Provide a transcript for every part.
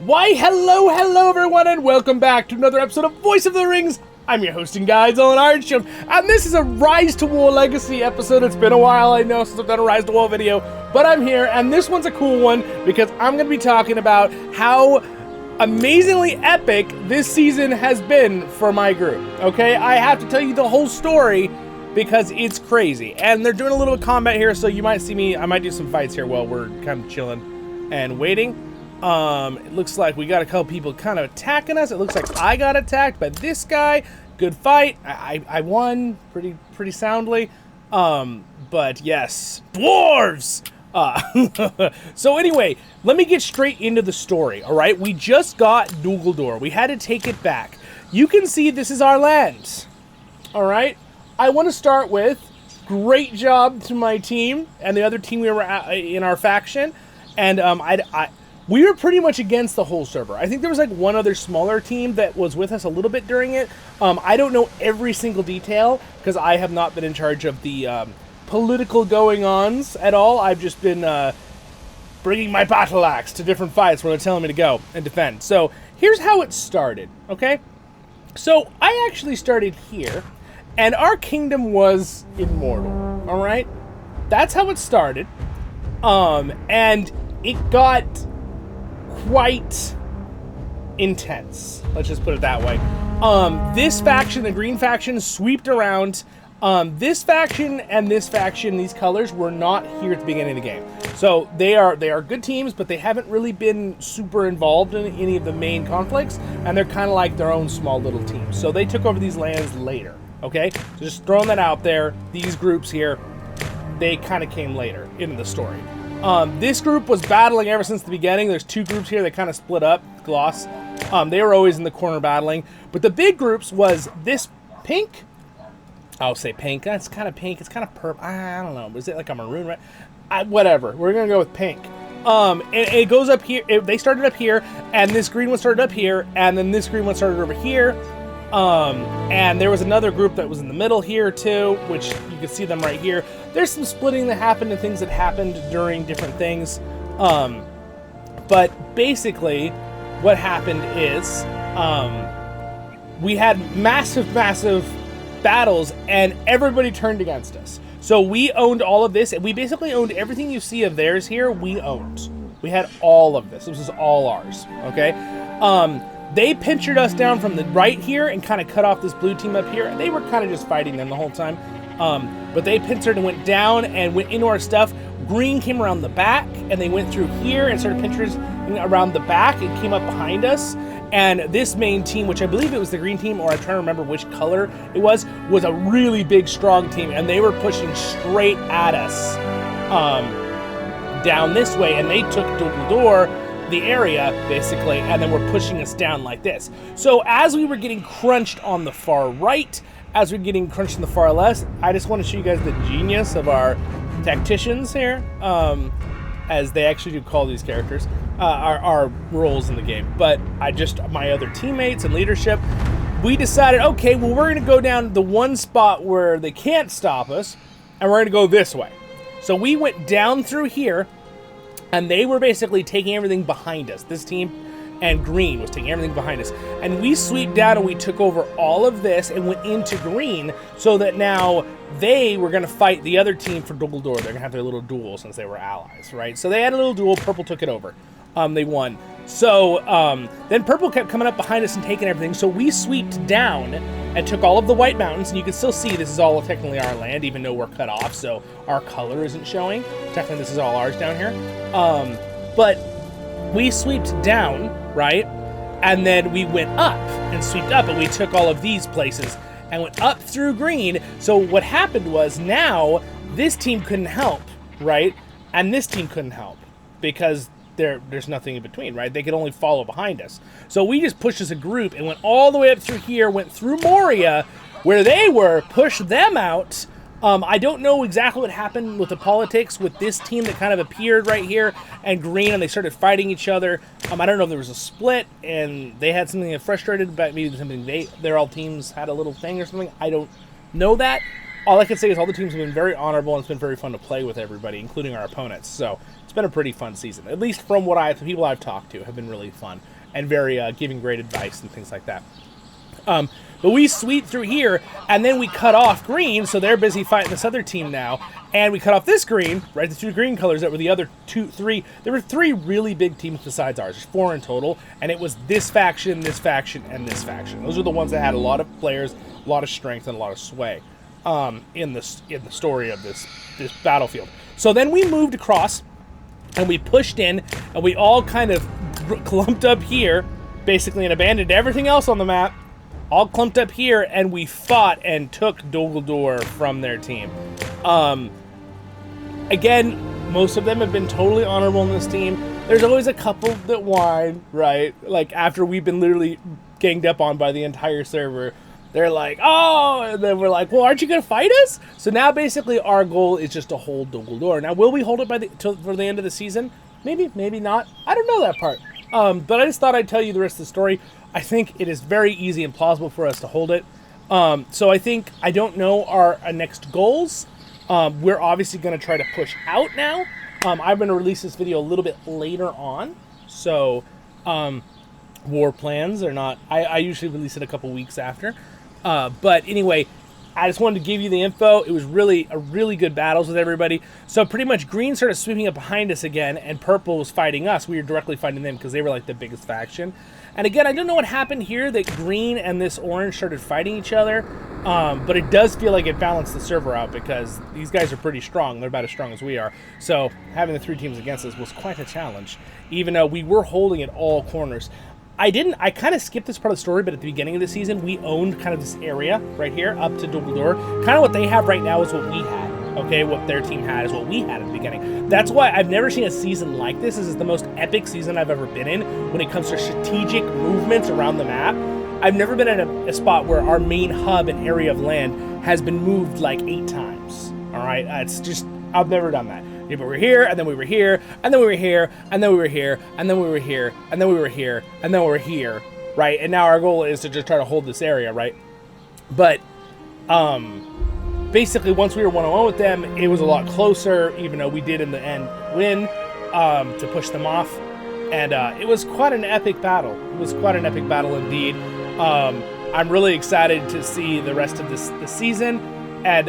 Why, hello everyone, and welcome back to another episode of Voice of the Rings. I'm your hosting guide, Zollin Ironshield, and this is a RiseToWar Legacy episode. It's been a while, I know, since I've done a RiseToWar video, but I'm here, and this one's a cool one because I'm going to be talking about how amazingly epic this season has been for my group, okay? I have to tell you the whole story because it's crazy, and they're doing a little combat here, so you might see me, I might do some fights here while we're kind of chilling and waiting. It looks like we got a couple people kind of attacking us. It looks like I got attacked by this guy. Good fight. I won pretty soundly. But yes, dwarves! So anyway, let me get straight into the story, all right? We just got Dwarven. We had to take it back. You can see this is our land, all right? I want to start with great job to my team and the other team we were in our faction. And we were pretty much against the whole server. I think there was like one other smaller team that was with us a little bit during it. I don't know every single detail because I have not been in charge of the political going-ons at all. I've just been bringing my battle axe to different fights where they're telling me to go and defend. So here's how it started, okay? So I actually started here, and our kingdom was immortal, all right? That's how it started, and it got quite intense. Let's just put it that way. This faction, the green faction, sweeped around. This faction and this faction, these colors, were not here at the beginning of the game. So they are good teams, but they haven't really been super involved in any of the main conflicts, and they're kind of like their own small little teams. So they took over these lands later, okay? So just throwing that out there, these groups here, they kind of came later into the story. This group was battling ever since the beginning. There's two groups here that kind of split up, Gloss. They were always in the corner battling. But the big groups was this pink. I'll say pink. That's kind of pink. It's kind of purple. I don't know. Is it like a maroon, right? Whatever. We're going to go with pink. And it goes up here. They started up here, and this green one started up here, and then this green one started over here. And there was another group that was in the middle here too, which you can see them right here. There's some splitting that happened and things that happened during different things. But basically what happened is, we had massive battles and everybody turned against us. So we owned all of this, and we basically owned everything you see of theirs here, we owned. We had all of this. This was all ours, okay? They pinchered us down from the right here and kind of cut off this blue team up here. And they were kind of just fighting them the whole time. But they pincered and went down and went into our stuff. Green came around the back, and they went through here and started pinchering around the back and came up behind us. And this main team, which I believe it was the green team, or I'm trying to remember which color it was a really big, strong team. And they were pushing straight at us down this way. And they took Dwarven, the area, basically, and then we're pushing us down like this. So as we were getting crunched on the far right, as we're getting crunched on the far left, I just want to show you guys the genius of our tacticians here, as they actually do call these characters, our roles in the game. But my other teammates and leadership, we decided, okay, well, we're going to go down the one spot where they can't stop us, and we're going to go this way. So we went down through here, and they were basically taking everything behind us. This team and green was taking everything behind us. And we swept down and we took over all of this and went into green so that now they were going to fight the other team for Dwarven. They're going to have their little duel since they were allies, right? So they had a little duel. Purple took it over. They won. So then purple kept coming up behind us and taking everything. So we swept down and took all of the white mountains. And you can still see this is all technically our land, even though we're cut off. So our color isn't showing. Technically, this is all ours down here. But we swept down, right? And then we went up and swept up. And we took all of these places and went up through green. So what happened was now this team couldn't help, right? And this team couldn't help because there's nothing in between, right? They could only follow behind us. So we just pushed as a group and went all the way up through here, went through Moria, where they were, pushed them out. I don't know exactly what happened with the politics with this team that kind of appeared right here and green, and they started fighting each other. I don't know if there was a split and they had something that frustrated, but maybe something their all teams had a little thing or something. I don't know that. All I can say is all the teams have been very honorable, and it's been very fun to play with everybody, including our opponents. So it's been a pretty fun season. At least from what the people I've talked to have been really fun and very giving great advice and things like that. But we sweep through here, and then we cut off green, so they're busy fighting this other team now. And we cut off this green, right, the 2 green colors that were the other 3. There were 3 really big teams besides ours. There's 4 in total, and it was this faction, and this faction. Those are the ones that had a lot of players, a lot of strength, and a lot of sway in the story of this battlefield. So then we moved across, and we pushed in, and we all kind of clumped up here, basically, and abandoned everything else on the map. All clumped up here, and we fought and took Dumbledore from their team. Again, most of them have been totally honorable in this team. There's always a couple that whine, right? Like, after we've been literally ganged up on by the entire server, they're like, oh, and then we're like, well, aren't you going to fight us? So now, basically, our goal is just to hold Dumbledore. Now, will we hold it for the end of the season? Maybe, maybe not. I don't know that part. But I just thought I'd tell you the rest of the story. I think it is very easy and plausible for us to hold it. So I don't know our next goals. We're obviously going to try to push out now. I'm going to release this video a little bit later on. So war plans are not... I usually release it a couple weeks after. But anyway, I just wanted to give you the info. It was really a really good battles with everybody. So pretty much green started sweeping up behind us again, and purple was fighting us. We were directly fighting them because they were like the biggest faction. And again, I don't know what happened here that green and this orange started fighting each other, but it does feel like it balanced the server out because these guys are pretty strong. They're about as strong as we are. So having the 3 teams against us was quite a challenge, even though we were holding at all corners. I kind of skipped this part of the story, but at the beginning of the season, we owned kind of this area right here up to Dumbledore. Kind of what they have right now is what we had. Okay, what their team had is what we had at the beginning. That's why I've never seen a season like this. This is the most epic season I've ever been in when it comes to strategic movements around the map. I've never been in a spot where our main hub and area of land has been moved like 8 times. All right, it's just, I've never done that. Yeah, but we're here, and then we were here, and then we were here, and then we were here, and then we were here, and then we were here, and then we were here, right? And now our goal is to just try to hold this area, right? But, basically, once we were 1-on-1 with them, it was a lot closer, even though we did in the end win to push them off. And it was quite an epic battle. It was quite an epic battle indeed. I'm really excited to see the rest of this season. And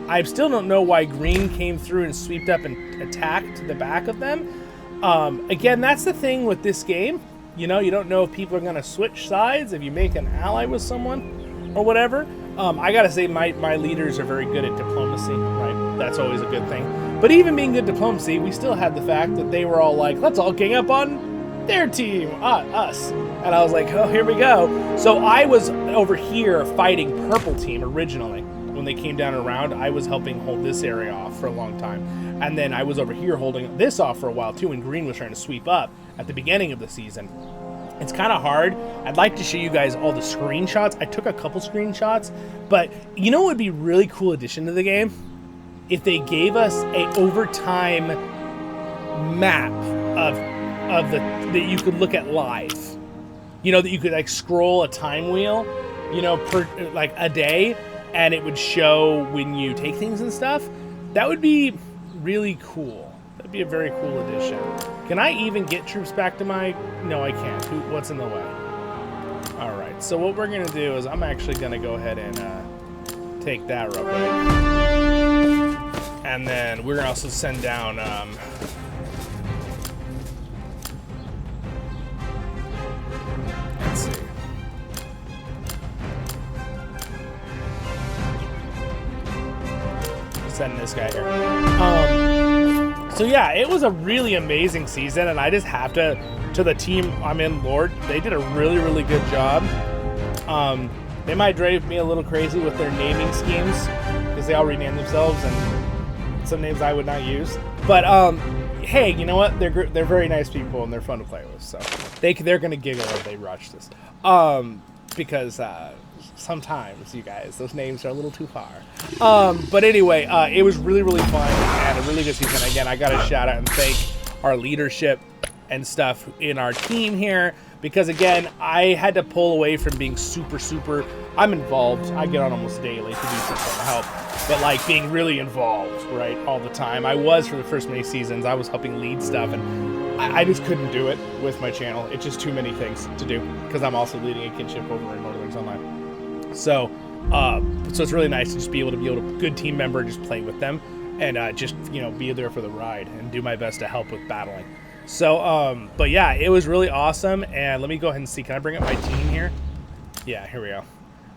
I still don't know why green came through and swept up and attacked the back of them. Again, that's the thing with this game. You know, you don't know if people are going to switch sides, if you make an ally with someone or whatever. I gotta say, my leaders are very good at diplomacy, right? That's always a good thing. But even being good diplomacy, we still had the fact that they were all like, let's all gang up on their team, us. And I was like, oh, here we go. So I was over here fighting purple team originally. When they came down around, I was helping hold this area off for a long time. And then I was over here holding this off for a while too, when green was trying to sweep up at the beginning of the season. It's kind of hard. I'd like to show you guys all the screenshots. I took a couple screenshots, but you know what would be a really cool addition to the game? If they gave us a overtime map of that you could look at live. You know, that you could like scroll a time wheel, you know, per like a day, and it would show when you take things and stuff. That would be really cool. That'd be a very cool addition. Can I even get troops back to my... No, I can't. What's in the way? All right. So what we're going to do is I'm actually going to go ahead and take that real quick. And then we're going to also send down... let's see. Send this guy here. So yeah, it was a really amazing season, and I just have to the team I'm in, Lord, they did a really, really good job. They might drive me a little crazy with their naming schemes, because they all rename themselves, and some names I would not use. But, hey, you know what? They're very nice people, and they're fun to play with, so they're going to giggle if they watch this. Because, sometimes, you guys, those names are a little too far. But anyway, it was really, really fun and a really good season. Again, I got to shout out and thank our leadership and stuff in our team here, because again, I had to pull away from being super, I'm involved. I get on almost daily to do something to help. but like being really involved, right, all the time. I was for the first many seasons. I was helping lead stuff, and I just couldn't do it with my channel. It's just too many things to do because I'm also leading a kinship over in Northern Online. So it's really nice to just be able to good team member, just play with them, and just be there for the ride and do my best to help with battling. So but yeah, it was really awesome. And let me go ahead and see. Can I bring up my team here? Yeah, here we go.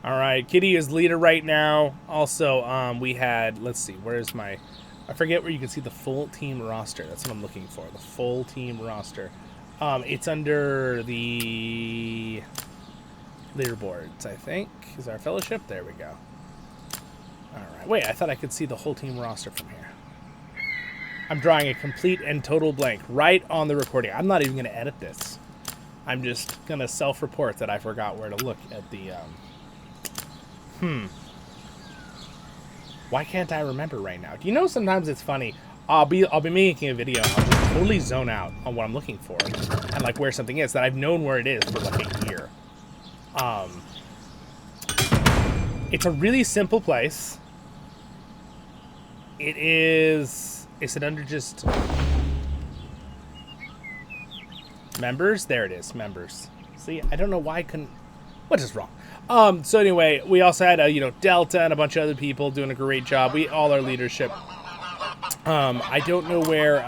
All right, Kitty is leader right now. Also, we had, let's see, where's my, I forget where you can see the full team roster. That's what I'm looking for, the full team roster. It's under the leaderboards, I think. Is our fellowship? There we go. All right, wait, I thought I could see the whole team roster from here. I'm drawing a complete and total blank right on the recording. I'm not even going to edit this. I'm just going to self-report that I forgot where to look at the, Why can't I remember right now? Do you know sometimes it's funny? I'll be making a video and I'll just totally zone out on what I'm looking for and like where something is that I've known where it is for like a year. It's a really simple place. Is it under just members? There it is, members. See, I don't know why I couldn't. What is wrong? So anyway, we also had Delta and a bunch of other people doing a great job. All our leadership. I don't know where.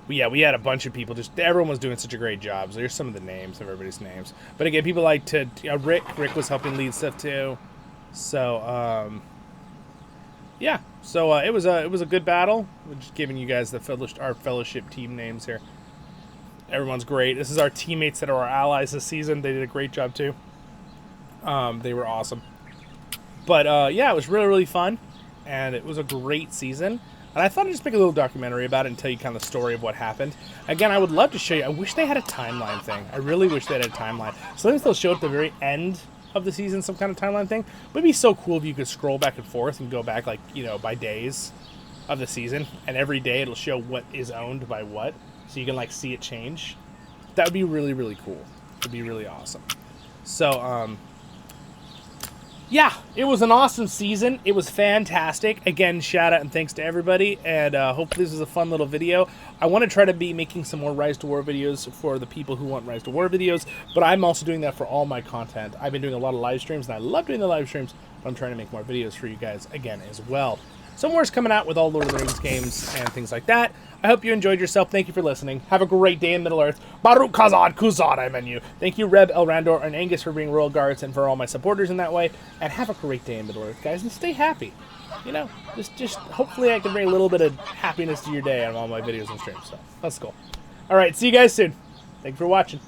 We had a bunch of people. Just everyone was doing such a great job. So here's some of the names of everybody's names. But again, people like to Rick was helping lead stuff too. So yeah. So it was a good battle. We're just giving you guys our fellowship team names here. Everyone's great. This is our teammates that are our allies this season. They did a great job too. They were awesome. But yeah, it was really, really fun. And it was a great season. And I thought I'd just make a little documentary about it and tell you kind of the story of what happened. Again, I would love to show you. I wish they had a timeline thing. I really wish they had a timeline. Sometimes they'll show at the very end of the season some kind of timeline thing. But it'd be so cool if you could scroll back and forth and go back like, by days of the season. And every day it'll show what is owned by what. So you can like see it change. That would be really, really cool. It'd be really awesome. So, yeah, it was an awesome season. It was fantastic. Again, shout out and thanks to everybody. And hopefully this was a fun little video. I want to try to be making some more Rise to War videos for the people who want Rise to War videos. But I'm also doing that for all my content. I've been doing a lot of live streams, and I love doing the live streams. But I'm trying to make more videos for you guys again as well. Some more's coming out with all Lord of the Rings games and things like that. I hope you enjoyed yourself. Thank you for listening. Have a great day in Middle-earth. Baruch Kazad Kuzad, I menu. Thank you, Reb, Elraandor, and Angus for being Royal Guards and for all my supporters in that way. And have a great day in Middle-earth, guys, and stay happy. Just hopefully I can bring a little bit of happiness to your day on all my videos and streams. So that's cool. All right, see you guys soon. Thanks for watching.